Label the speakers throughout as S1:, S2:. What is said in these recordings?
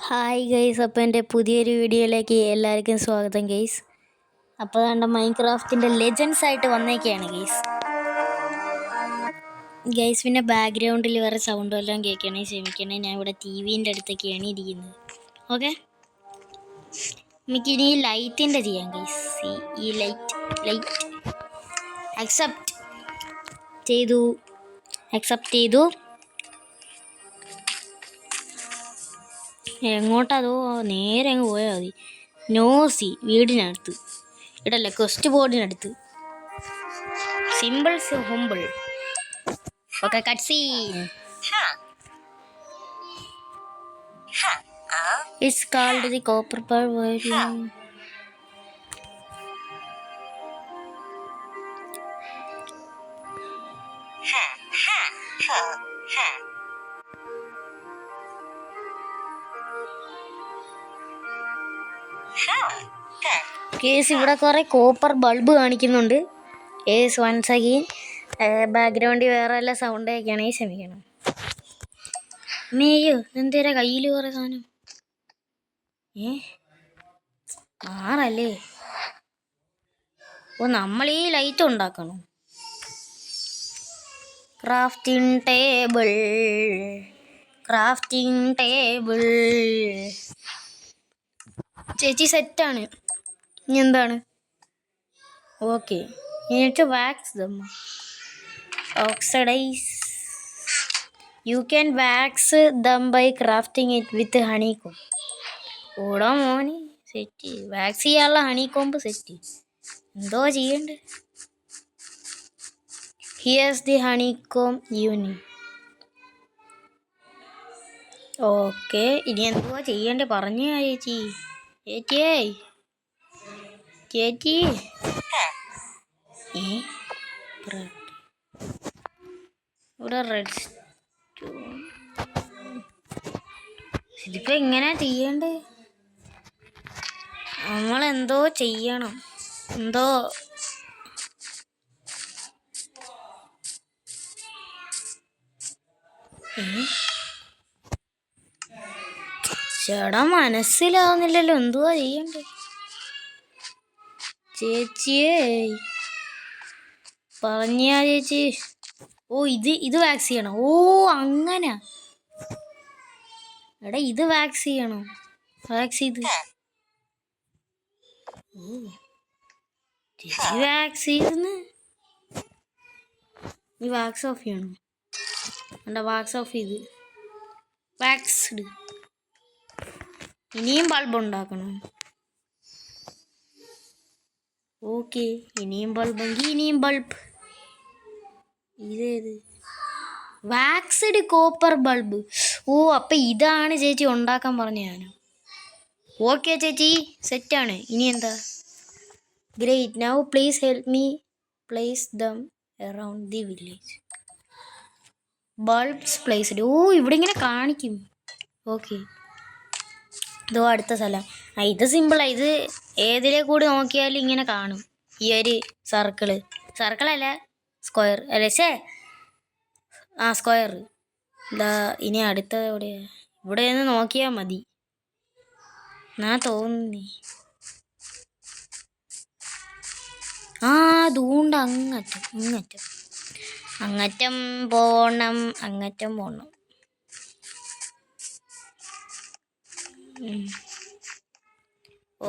S1: Hi guys, അപ്പോൾ എൻ്റെ പുതിയൊരു വീഡിയോയിലേക്ക് എല്ലാവർക്കും സ്വാഗതം ഗൈസ്. അപ്പോൾ കണ്ട മൈൻക്രാഫ്റ്റിൻ്റെ ലെജൻസ് ആയിട്ട് വന്നേക്കാണ് ഗൈസ്. പിന്നെ ബാക്ക്ഗ്രൗണ്ടിൽ വേറെ സൗണ്ടും എല്ലാം കേൾക്കണേ ക്ഷമിക്കണേ. ഞാൻ ഇവിടെ ടി വിൻ്റെ അടുത്തൊക്കെയാണ് ഇരിക്കുന്നത്. ഓക്കെ, നമുക്കിനി ലൈറ്റിൻ്റെ ചെയ്യാം ഗൈസ്. ഈ ലൈറ്റ് അക്സെപ്റ്റ് ചെയ്തു. എങ്ങോട്ടതോ നേരെ അങ്ങ് പോയാൽ മതി. നോസി വീടിനടുത്ത് ഇടല്ലേ, ക്വസ്റ്റ് ബോർഡിനടുത്ത്. Simples humble. Okay, cut scene. It's called the copper version. കേസ് ഇവിടെ കുറെ കോപ്പർ ബൾബ് കാണിക്കുന്നുണ്ട്. ഏസ് വൺസ് അഗെയിൻ ബാക്ക്ഗ്രൗണ്ടിൽ വേറെ എല്ലാ സൗണ്ട് ഒക്കെയാണെങ്കിൽ ക്ഷമിക്കണം. മേയോ എന്തേരാ കയ്യിൽ കുറെ സാധനം? ആറല്ലേ? ഓ, നമ്മൾ ഈ ലൈറ്റ് ഉണ്ടാക്കണം. Crafting table. ചേച്ചി സെറ്റാണ്. ഇനി എന്താണ്? ഓക്കെ, എന്നിട്ട് wax them. Oxidise. You can wax them by crafting it with honeycomb. ഓടാ മോനെ, സെറ്റ്. വാക്സ് ചെയ്യാനുള്ള ഹണികോമ്പ് സെറ്റ്. എന്തോ ചെയ്യണ്ടേ? Here's the honeycomb unit. Okay, ഇനി എന്തുവാ ചെയ്യണ്ടേ? പറഞ്ഞു ചേച്ചി. ഇവിടെ റെഡ് സ്റ്റോൺ. ഇതിപ്പോ എങ്ങനെയാ ചെയ്യണ്ടേ? നമ്മളെന്തോ ചെയ്യണം. എന്തോ ചേടാ, മനസ്സിലാവുന്നില്ലല്ലോ. എന്തുവാ ചെയ്യണ്ടേ ചേച്ചിയേ? പറഞ്ഞാ ചേച്ചി. ഓ, ഇത് വാക്സ് ചെയ്യണം. ഓ, അങ്ങനെ. എടാ, ഇത് വാക്സ് ചെയ്യണം. വാക്സ് ചെയ്ത് ചേച്ചി വാക്സ് ചെയ്തെന്ന്. ഈ വാക്സ് ഓഫ് ചെയ്യണം. എന്താ വാക്സ് ഓഫ് ചെയ്ത് വാക്സ്ഡ്. ഇനിയും ബൾബ് ഉണ്ടാക്കണം. ഓക്കെ, ഇനിയും ബൾബെങ്കിൽ ഇനിയും ബൾബ്. ഇതേത്? Waxed copper bulb. ഓ, അപ്പൊ ഇതാണ് ചേച്ചി ഉണ്ടാക്കാൻ പറഞ്ഞ ഞാൻ. ഓക്കെ ചേച്ചി, സെറ്റാണ്. ഇനി എന്താ? Great. Now please help me place them around the village. Bulbs placed. ഓ, ഇവിടെ ഇങ്ങനെ കാണിക്കും. ഓക്കെ, ഇതോ അടുത്ത സ്ഥലം. ഇത് സിമ്പിളാണ്. ഇത് ഏതിലെ കൂടി നോക്കിയാലും ഇങ്ങനെ കാണും. ഈ ഒരു സർക്കിളല്ല, സ്ക്വയർ അല്ലേ? സ്ക്വയർ. എന്താ ഇനി അടുത്ത എവിടെയാ? ഇവിടെ നിന്ന് നോക്കിയാൽ മതി എന്നാ തോന്നി. ദൂണ്ട അങ്ങറ്റം പോണം.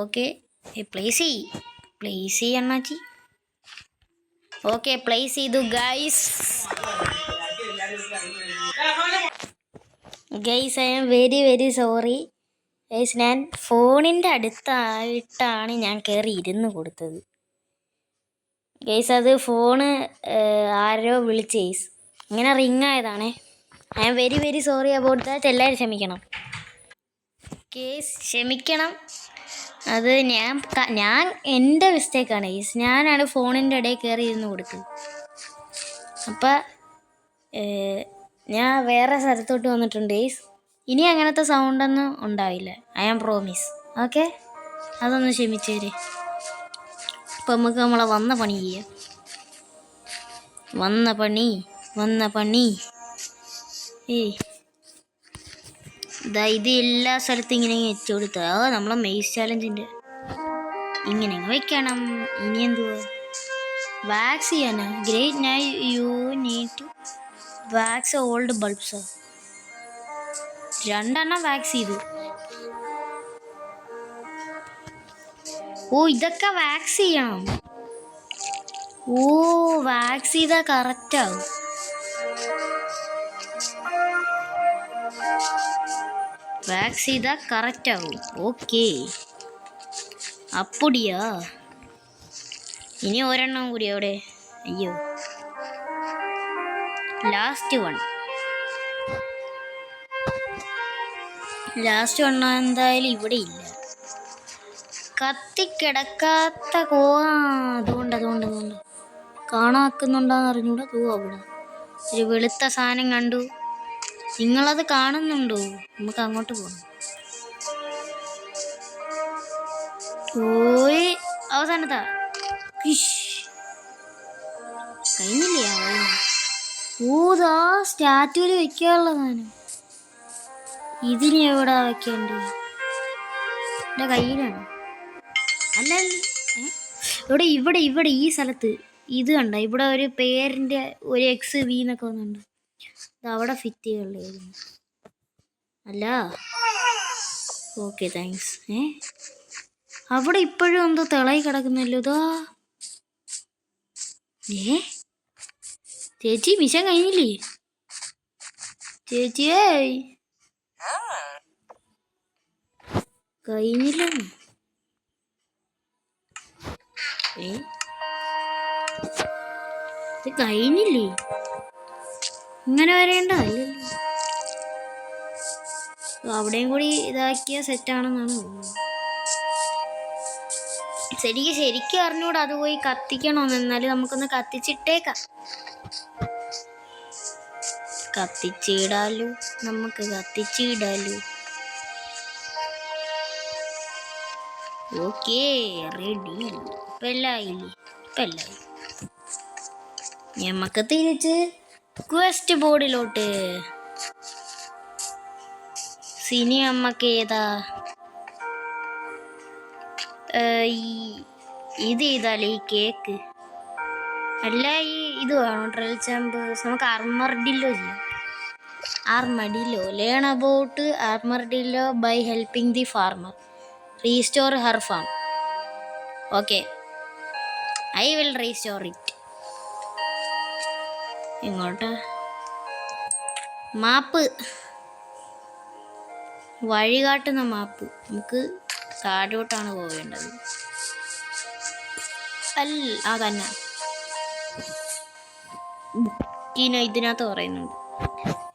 S1: ഓക്കെ, പ്ലേസ് ചെയ്യണ്ണാച്ചി. ഓക്കെ, പ്ലേസ് ചെയ്തു guys. I am very very sorry guys. ഞാൻ ഫോണിൻ്റെ അടുത്തായിട്ടാണ് ഞാൻ കയറി ഇരുന്ന് കൊടുത്തത് ഗൈസ്. അത് ഫോണ് ആരോ വിളിച്ച് ഗൈസ്, ഇങ്ങനെ റിങ് ആയതാണേ. I am very very sorry about that. എല്ലാവരും ക്ഷമിക്കണം കേസ്, ക്ഷമിക്കണം. അത് ഞാൻ എൻ്റെ മിസ്റ്റേക്കാണ് ഗൈസ്. ഞാനാണ് ഫോണിൻ്റെ ഇടയിൽ കയറി ഇരുന്ന് കൊടുത്തത്. അപ്പം ഞാൻ വേറെ സ്ഥലത്തോട്ട് വന്നിട്ടുണ്ട് ഗൈസ്. ഇനി അങ്ങനത്തെ സൗണ്ടൊന്നും ഉണ്ടാവില്ല. I am promise. ഓക്കെ, അതൊന്ന് ക്ഷമിച്ചേര്. അപ്പം നമുക്ക് നമ്മളെ വന്ന പണി ചെയ്യാം. വന്ന പണി. ഏയ് ഇതാ ഇത് എല്ലാ സ്ഥലത്തും ഇങ്ങനെ വെച്ചു കൊടുത്ത നമ്മളെ മെയ്സ് ചാലഞ്ചിന്റെ ഇങ്ങനെ വെക്കണം. ഇനി എന്തുവാ വാക്സ് ചെയ്യാനാ? Great now you need to wax old bulbs. 2 wax ചെയ്തു. ഓ ഇതൊക്കെ വാക്സ് ചെയ്യണം. ഓ വാക്സ് ചെയ്താൽ കറക്റ്റ് ആവും. വാക്സ് ചെയ്താൽ കറക്റ്റ് ആവും. ഓക്കെ അപ്പൊടിയാ. ഇനി ഒരെണ്ണം കൂടി അവിടെ. അയ്യോ ലാസ്റ്റ് വൺ എന്തായാലും ഇവിടെ ഇല്ല. കത്തിക്കിടക്കാത്ത അതുകൊണ്ട് കാണാക്കുന്നുണ്ടാന്ന് അറിഞ്ഞൂടെ. അവിടെ ഒരു വെളുത്ത സാധനം കണ്ടു. നിങ്ങളത് കാണുന്നുണ്ടോ? നമുക്ക് അങ്ങോട്ട് പോകാം. ഓയ് അവസാനത്താ കഴിഞ്ഞില്ലേ? ഓതാ സ്റ്റാറ്റുവിൽ വെക്കാനുള്ള സാധനം. ഇതിന് എവിടെ വെക്കേണ്ടത്? എൻ്റെ കയ്യിലാണ്. അല്ല ഇവിടെ ഈ സ്ഥലത്ത് ഇത് കണ്ട. ഇവിടെ ഒരു പേരിൻ്റെ ഒരു XV എന്നൊക്കെ വന്നുണ്ട്. ഇത് അവിടെ ഫിറ്റ് ചെയ്യാനുള്ളതായിരുന്നു. അല്ല ഓക്കെ താങ്ക്സ്. അവിടെ ഇപ്പോഴും എന്തോ തിളയി കിടക്കുന്നല്ലോ. ഇതാ ചേച്ചി മിഷൻ കഴിഞ്ഞില്ലേ? ചേച്ചിയേ കഴിഞ്ഞില്ല. ഇത് കഴിഞ്ഞില്ലേ? ഇങ്ങനെ വരേണ്ടതല്ലോ. അവിടെയും കൂടി ഇതാക്കിയ സെറ്റാണെന്നാണ് തോന്നുന്നത്. ശരിക്കും അറിഞ്ഞൂടാ അത് പോയി കത്തിക്കണമെന്ന്. എന്നാലും നമുക്കൊന്ന് കത്തിച്ചിട്ടേക്കാം. നമുക്ക് കത്തിച്ചിടാലോ. Okay ready. ഇപ്പം എല്ലായി. നമുക്ക് തിരിച്ച് ക്വസ്റ്റ് ബോർഡിലോട്ട്. സിനി അമ്മക്ക് ഏതാ ഇത് ചെയ്താലേ ഈ കേക്ക്? അല്ല ഇത് വേണോ? Trial chambers. നമുക്ക് ആർമർഡില്ലോ ചെയ്യാം. Learn about armadillo by helping the farmer restore her farm. Okay I will restore it. ഇങ്ങോട്ട് മാപ്പ്, വഴികാട്ടുന്ന മാപ്പ്. നമുക്ക് താഴോട്ടാണ് പോവേണ്ടത്. അതന്നെ ഇതിനകത്ത് പറയുന്നുണ്ട്.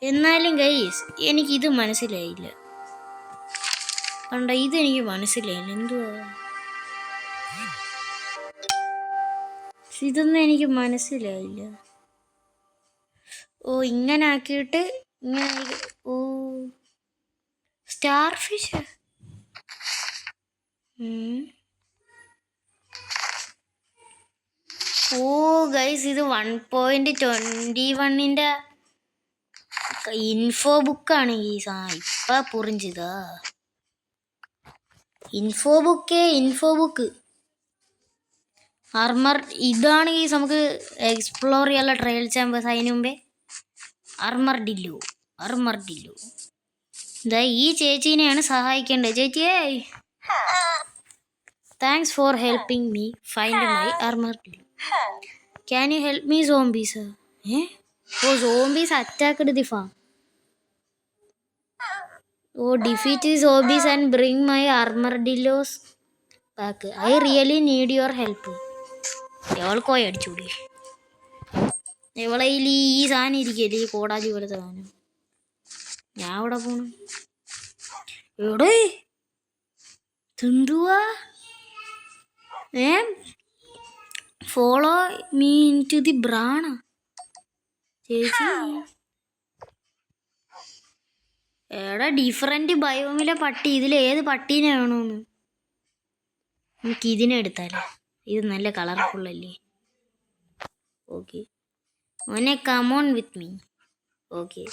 S1: എന്നാലും ഗൈസ് എനിക്കിത് മനസ്സിലായില്ല. ഇതെനിക്ക് മനസ്സിലായില്ല. എന്തുവാ ഇതൊന്നും എനിക്ക് മനസ്സിലായില്ല. ഓ ഇങ്ങനെ ആക്കിയിട്ട് ഇങ്ങനെ. ഓ സ്റ്റാർ ഫിഷ്. ഓ ഗൈസ് ഇത് 1.21 ഇൻഫോ ബുക്കാണ് ഈ ഇപ്പൊ പുറിഞ്ചതാ. Info book armour. ഇതാണ് നമുക്ക് എക്സ്പ്ലോർ ചെയ്യാനുള്ള ട്രയൽ ചാമ്പേഴ്സ്. അതിന് മുമ്പേ ആർമർഡില്ലോ. ഇതാ ഈ ചേച്ചീനെയാണ് സഹായിക്കേണ്ടത്. ചേച്ചിയേ thanks for helping me find my armadillo. Can you help me zombies? Zombies attacked the farm. defeat the zombies and bring my armadillos back. I really need your help. എവൾക്കോയി അടിച്ചൂടി. എവളയിൽ ഈ സാധനം ഇരിക്കല്ലേ, ഈ കോടാലി പോലത്തെ സാധനം. ഞാൻ ഇവിടെ പോണു. എവിടെ എന്തുവാ? Follow me into the barn. ചേച്ചി എടാ ഡിഫറെന്റ് ബയോമിലെ പട്ടി. ഇതിലേത് പട്ടീനെ വേണമെന്ന്? നമുക്ക് ഇതിനെ എടുത്താലേ. ഇത് നല്ല കളർഫുൾ അല്ലേ? ഓക്കെ മോനെ come on with me. Okay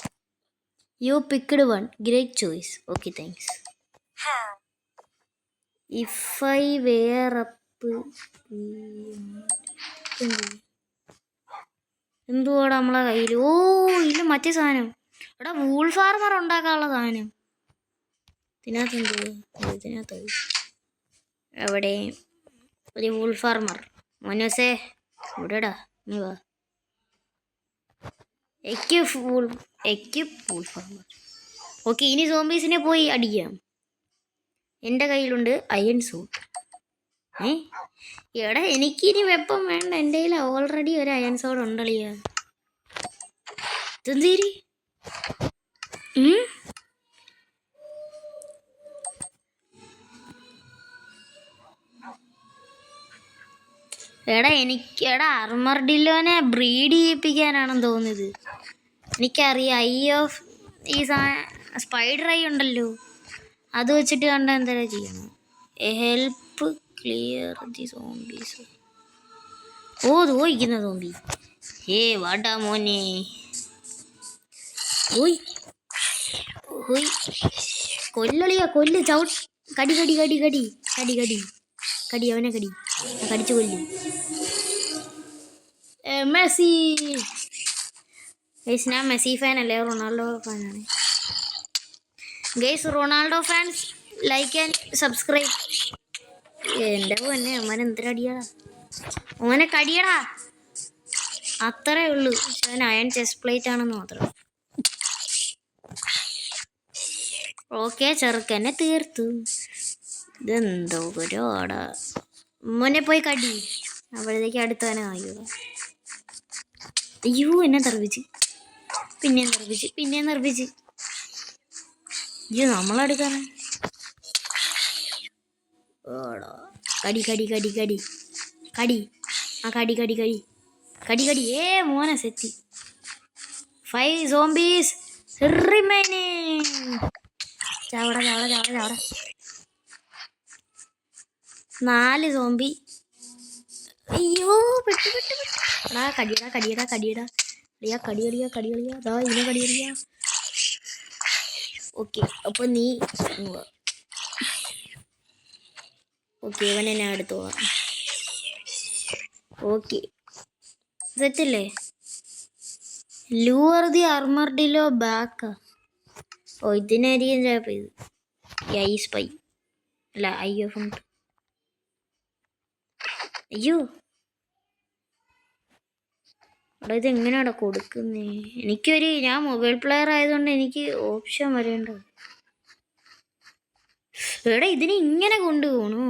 S1: You picked one. Great choice. Okay, thanks. If I were up... എന്തുവാടാ നമ്മളെ കയ്യിൽ? ഓ ഇല്ല, മറ്റേ സാധനം. എടാ, വൂൾ ഫാർമർ ഉണ്ടാക്കാനുള്ള സാധനം ഇതിനകത്ത് എവിടെ? ഒരു വൂൾ ഫാർമർ. മോനോസേ ഇവിടെടാ, നീ വാ. Wool farmer. ഓക്കെ, ഇനി സോംബീസിനെ പോയി അടിക്കാം. എൻ്റെ കയ്യിലുണ്ട് അയൺ സൂട്ട്. എടാ, എനിക്കിനി വെപ്പം വേണ്ട. എൻ്റെ കയ്യിൽ ഓൾറെഡി ഒരു അയൺ സോഡ് ഉണ്ടളിയ. ഇതെന്തീരി? എടാ അർമർഡില്ലോനെ ബ്രീഡ് ചെയ്യിപ്പിക്കാനാണെന്ന് തോന്നുന്നത്. എനിക്കറിയാം. ഈ സ്പൈഡർ ഐ ഉണ്ടല്ലോ, അത് വെച്ചിട്ട് കണ്ട എന്താ ചെയ്യണം? Help clear the zombies. ഓ തോയിക്കുന്ന സോംബി. വാട്ടാ മോനെ. ഓയ് ഓയ് കൊല്ലളിയാ, കൊല്ല്. കടി അവനെ കടിച്ചു കൊല്ലു. മെസ്സി. ഞാൻ മെസ്സി ഫാനല്ലേ, റൊണാൾഡോ ഫാനാണ്. Guys, Ronaldo fans like and subscribe. എൻ്റെ പൊന്നെ, അവൻ എന്തിനടിയാടാ? അവനെ കടിയടാ, അത്രേ ഉള്ളൂ. അവൻ അയൺ ചെസ്റ്റ് പ്ലേറ്റ് ആണെന്ന് മാത്രം. ഓക്കെ, ചെറുക്കനെ തീർത്തു. ഇതെന്തോ ഒരു ആടാ. മോനെ പോയി കടി. അപ്പോഴത്തേക്ക് അടുത്തവനെ ആയോ. അയ്യോ, എന്നെ തെറിപ്പിച്ച്. പിന്നെയും തെറിപ്പിച്ച്. അയ്യോ, നമ്മളെടുക്കാനാ. ഓടാ, കടി. മോനെ സെറ്റി. 5 സോംബീസ് റിമൈനിങ്. ചാവട. 4 സോംബി. അയ്യോ, പെട്ടു. കടിയടാ. ദാ ഇതിനെ കടിയടിയാ. ഓക്കെ, അപ്പൊ നീ ഓക്കെ, ഇവനെ ഞാൻ എടുത്തോളാം. ഓക്കെ, സെറ്റല്ലേ? Lure the armadillo back. ഓ, ഇതിനായിരിക്കും ചിലപ്പോൾ ഇത്. ഐ സ്പൈ അല്ല, ഉണ്ട്. അയ്യോ, അവിടെ ഇത് എങ്ങനെയാടാ കൊടുക്കുന്നേ? ഞാൻ മൊബൈൽ പ്ലെയർ ആയതുകൊണ്ട് എനിക്ക് ഓപ്ഷൻ വരേണ്ടത്. എടാ, ഇതിനെ ഇങ്ങനെ കൊണ്ടുപോകണോ?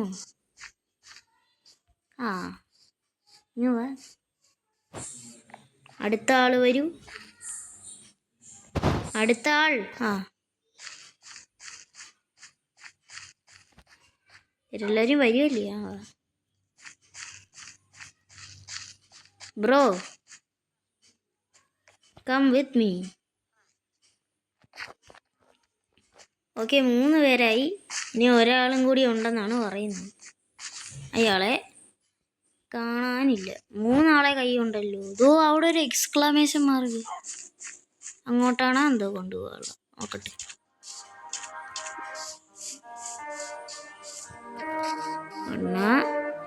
S1: ഇങ്ങ വാ. അടുത്ത ആള് വരൂ. അടുത്ത ആൾ. എല്ലാവരും വരുമല്ലേ? Bro, come with me. Okay, 3 പേരായി. ഇനി ഒരാളും കൂടി ഉണ്ടെന്നാണ് പറയുന്നത്. അയാളെ കാണാനില്ല. 3 ആളെ കൈ ഉണ്ടല്ലോ. ഇതോ അവിടെ ഒരു എക്സ്ക്ലമേഷൻ മാർക്ക്. അങ്ങോട്ടാണോ എന്തോ കൊണ്ടുപോകാനുള്ള. നോക്കട്ടെ. അണ്ണാ,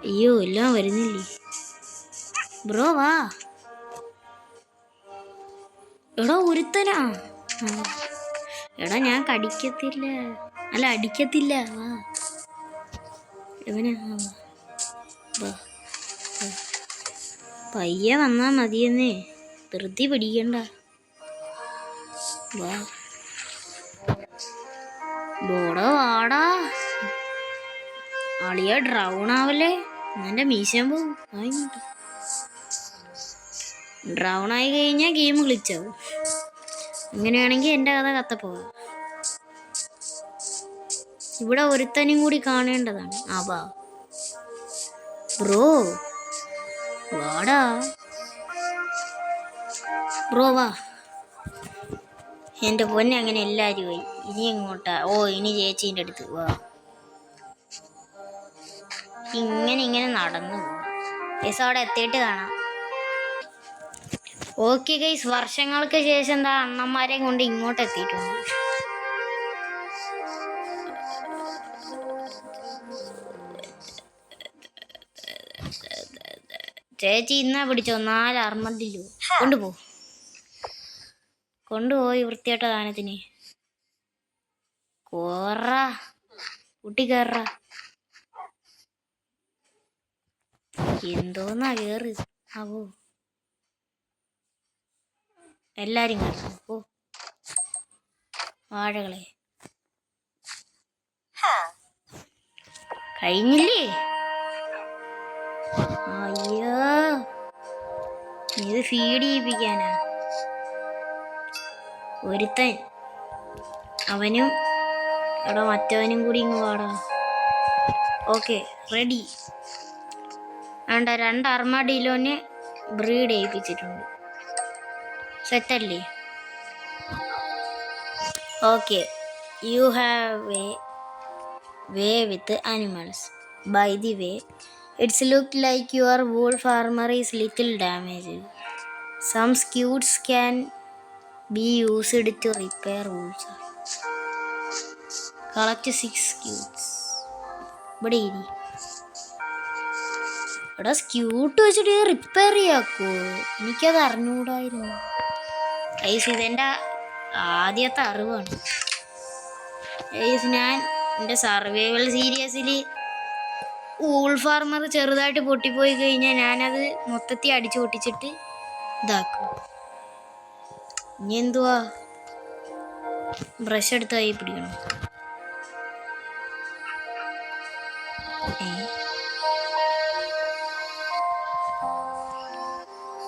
S1: അയ്യോ, എല്ലാം വരുന്നില്ലേ? ബ്രോ വാ. എടാ, ഒരുത്തനാ. എടാ, ഞാൻ കടിക്കത്തില്ല. അല്ല, അടിക്കത്തില്ല. വാ. എവനാ? പയ്യെ വന്നാ മതിയെന്നേ, ധൃതി പിടിക്കണ്ട. വാ, ബോടോ വാടാ. അളിയ ഡ്രൗൺ ആവല്ലേ, എന്റെ മീശം പോവും. ഡ്രൗൺ ആയി കഴിഞ്ഞാൽ ഗെയിം ഗ്ലിച്ചാവും. അങ്ങനെയാണെങ്കിൽ എൻ്റെ കഥ കത്തപ്പോവാം. ഇവിടെ ഒരുത്തനും കൂടി കാണേണ്ടതാണ്. വാ ബ്രോ, വാടാ ബ്രോ, വാ. എൻ്റെ പൊന്നെ, അങ്ങനെ എല്ലാവരും പോയി. ഇനി എങ്ങോട്ടാ? ഇനി ചേച്ചീൻ്റെ അടുത്ത്. വാ, ഇങ്ങനെ നടന്നു പോകും. അവിടെ എത്തിയിട്ട് കാണാം. ഓക്കെ ഗൈസ്, വർഷങ്ങൾക്ക് ശേഷം എന്താ അണ്ണന്മാരെ കൊണ്ട് ഇങ്ങോട്ട് എത്തിയിട്ടുണ്ട്. ചേച്ചി ഇന്നാ പിടിച്ചോ 4 അർമഡിലോ കൊണ്ടുപോയി വൃത്തിയായിട്ട സാധനത്തിന് കുട്ടി കയറ. എന്തോന്നാ കേറ്. ആവോ എല്ലാരും കയറും. ഓ വാഴകളെ കഴിഞ്ഞില്ലേ? അയ്യോ, ഇത് ഫീഡ് ചെയ്യിപ്പിക്കാനാ. ഒരുത്തൻ അവനും എടാ മറ്റവനും കൂടി ഇങ്ങ് പാടാ. Okay ready. വേണ്ട 2 അർമാഡിലോനെ ബ്രീഡ് ചെയ്യിപ്പിച്ചിട്ടുണ്ട്. സെറ്റല്ലേ? Okay, you have a way with animals. By the way, it's look like your wool farmer is little damaged. Some scutes can be used to repair wools. Collect 6 scutes. ഇവിടെ ഇരി. എടാ സ്ക്യൂട്ട് വെച്ചിട്ട് repair ചെയ്യാക്കോ? എനിക്കത് അറിഞ്ഞുകൂടായിരുന്നു. ഇതെൻ്റെ ആദ്യത്തെ അറിവാണ്. ഞാൻ എൻ്റെ സർവൈവൽ സീരീസിൽ വൂൾ ഫാർമർ ചെറുതായിട്ട് പൊട്ടിപ്പോയി കഴിഞ്ഞാൽ ഞാനത് മൊത്തത്തിൽ അടിച്ചു പൊട്ടിച്ചിട്ട് ഇതാക്കും. ഇനി എന്തുവാ, ബ്രഷ് എടുത്ത് കൈ പിടിക്കണം.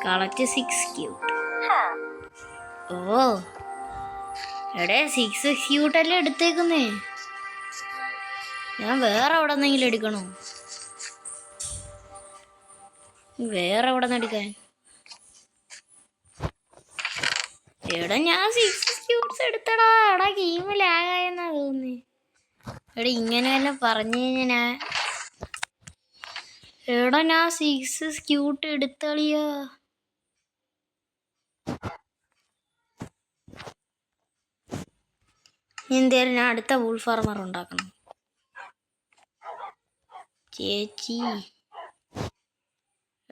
S1: Collect 6 cute. ഓ എടേ 6 ക്യൂട്ടല്ലേ എടുത്തേക്കുന്നേ. ഞാൻ വേറെ എവിടെ നിന്നെങ്കിലും എടുക്കണോ? വേറെ എവിടെ നിന്ന് എടുക്കാൻ? എടാ ഞാൻ 6 ക്യൂട്ട്സ് എടുത്തടാ. എടാ ഗെയിം ലാഗായെന്നാ തോന്നുന്നേ. എടാ ഇങ്ങനെയെല്ലാം പറഞ്ഞു കഴിഞ്ഞാൽ എടാ ഞാൻ 6 ക്യൂട്ട് എടുത്തളിയാ. എന്തായാലും ഞാൻ അടുത്ത വൂൾ ഫാർമർ ഉണ്ടാക്കണം. ചേച്ചി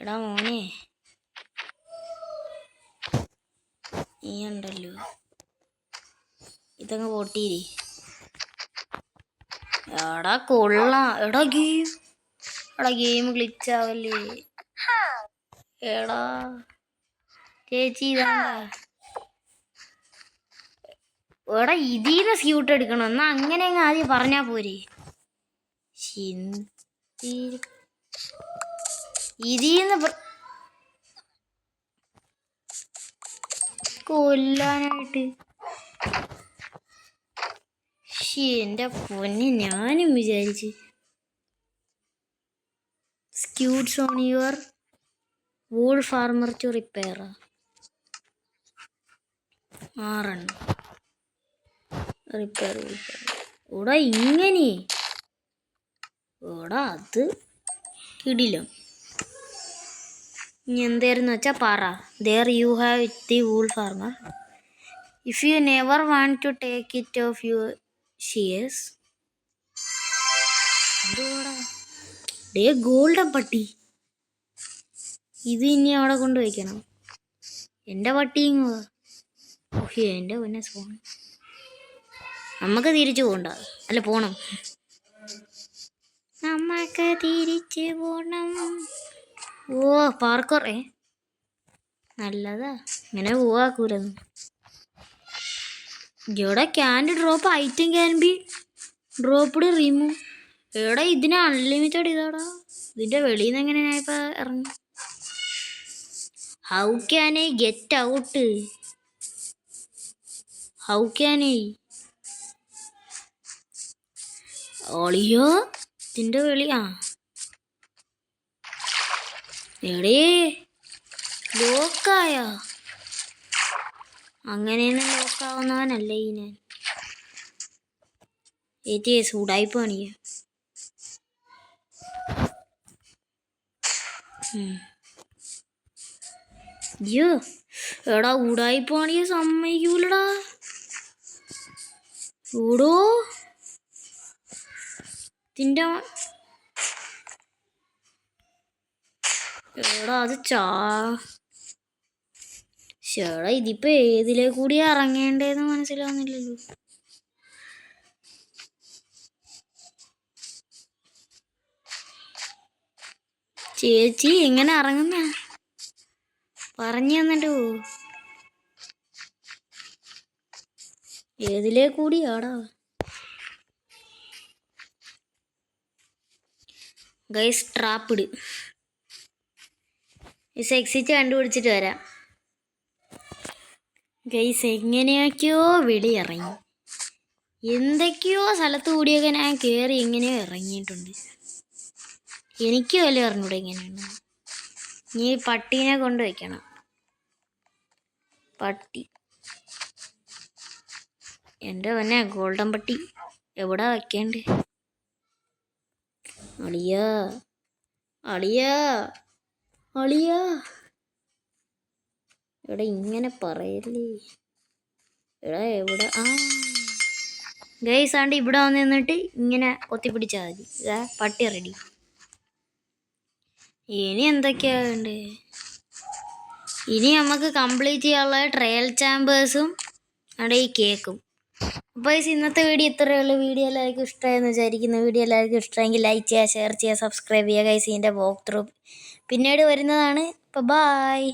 S1: എടാ മോനെ നീ ഉണ്ടല്ലോ, ഇതങ്ങ് പൊട്ടിയിരി. എടാ കൊള്ളാം. എടാ ഗെയിം ഗ്ലിച്ചാവല്ലേ. എടാ ചേച്ചി ഇതാണ്ട. എടാ ഇതിന്ന് സ്ക്യൂട്ട് എടുക്കണം. എന്നാ അങ്ങനെ അങ്ങ് ആദ്യം പറഞ്ഞാ പോരെ. ഇതിന്ന് കൊല്ലാനായിട്ട്. എൻ്റെ പൊന്നെ, ഞാനും വിചാരിച്ച് scutes on your wool farmer to repair. 6 repair. ഓടാ ഇങ്ങനെ ഓടാ അത് കിടിലം. ഇനി എന്തായിരുന്നു വെച്ചാൽ പറ. There you have the wool farmer. If you never want to take it off your shears. എന്തോടാ ഡേ ഗോൾഡൻ പട്ടി. ഇത് ഇനി അവിടെ കൊണ്ടുവയ്ക്കണം. എൻ്റെ പട്ടിയും ഓക്കെ. എൻ്റെ പൊന്നെ ഫോൺ. നമുക്ക് തിരിച്ചു പോകണ്ട, അല്ല പോണം. നമുക്ക് തിരിച്ചു പോണം. ഓ പാർക്കർ നല്ലതാ. ഇങ്ങനെ പോവാക്കൂലന്ന്. ഇവിടെ can drop item can be dropped remove. എടാ ഇതിന് അൺലിമിറ്റഡ് ഇതാടാ. ഇതിൻ്റെ വെളിയിൽ നിന്ന് എങ്ങനെ ഞാൻ ഇപ്പം ഇറങ്ങി? How can I get out? How can I? ഓളിയോ ഇതിൻ്റെ വെളി. എടേ ലോക്കായ? അങ്ങനെയൊന്നും ലോക്കാവുന്നവനല്ല ഈ ഞാൻ. ഏറ്റിയെ സൂടായിപ്പ് കാണിക്ക. അയ്യോ എടാ ഉടായിപ്പാണിയെ സമ്മതിക്കൂലടാ. ഓടോ തിൻ്റെ എടാ അത് ചേടാ ഇതിപ്പോ ഏതിലേ കൂടി ഇറങ്ങേണ്ടതെന്ന് മനസ്സിലാവുന്നില്ലല്ലോ. ചേച്ചി എങ്ങനെ ഇറങ്ങുന്ന പറഞ്ഞു തന്നിട്ട് ഏതിലേ കൂടിയാടാ. Guys trapped. എക്സിറ്റ് കണ്ടുപിടിച്ചിട്ട് വരാം. ഗൈസ് എങ്ങനെയൊക്കെയോ വെളിയിറങ്ങി, എന്തൊക്കെയോ സ്ഥലത്ത് കൂടിയൊക്കെ ഞാൻ കയറി എങ്ങനെയോ ഇറങ്ങിയിട്ടുണ്ട്. എനിക്ക് വല്ല അറിഞ്ഞൂടെ എങ്ങനെയാണ്. നീ പട്ടീനെ കൊണ്ട് വയ്ക്കണം. പട്ടി എൻ്റെ തന്നെ ഗോൾഡൻ പട്ടി എവിടെ വയ്ക്കേണ്ടേ? അളിയാ അളിയാ അളിയാ എടാ ഇങ്ങനെ പറയല്ലേ. എടാ എവിടെ? ഗൈസ് ആണ്ട് ഇവിടെ വന്ന് നിന്നിട്ട് ഇങ്ങനെ കൊത്തിപ്പിടിച്ചാൽ മതി. പട്ടി റെഡി. ഇനി എന്തൊക്കെയാ വേണ്ടേ? ഇനി നമുക്ക് കംപ്ലീറ്റ് ചെയ്യാനുള്ള ട്രയൽ ചാമ്പേഴ്സും അവിടെ ഈ കേക്കും. അപ്പോൾ ഇന്നത്തെ വീഡിയോ ഇത്രയേ ഉള്ളൂ. വീഡിയോ എല്ലാവർക്കും ഇഷ്ടമായെന്ന് വിചാരിക്കുന്നു. വീഡിയോ എല്ലാവർക്കും ഇഷ്ടമെങ്കിൽ ലൈക്ക് ചെയ്യുക, ഷെയർ ചെയ്യുക, സബ്സ്ക്രൈബ് ചെയ്യുക. ഗൈസ് ഇതിൻ്റെ വാക്ക് ത്രൂ പിന്നീട് വരുന്നതാണ്. ഇപ്പോൾ ബായ്.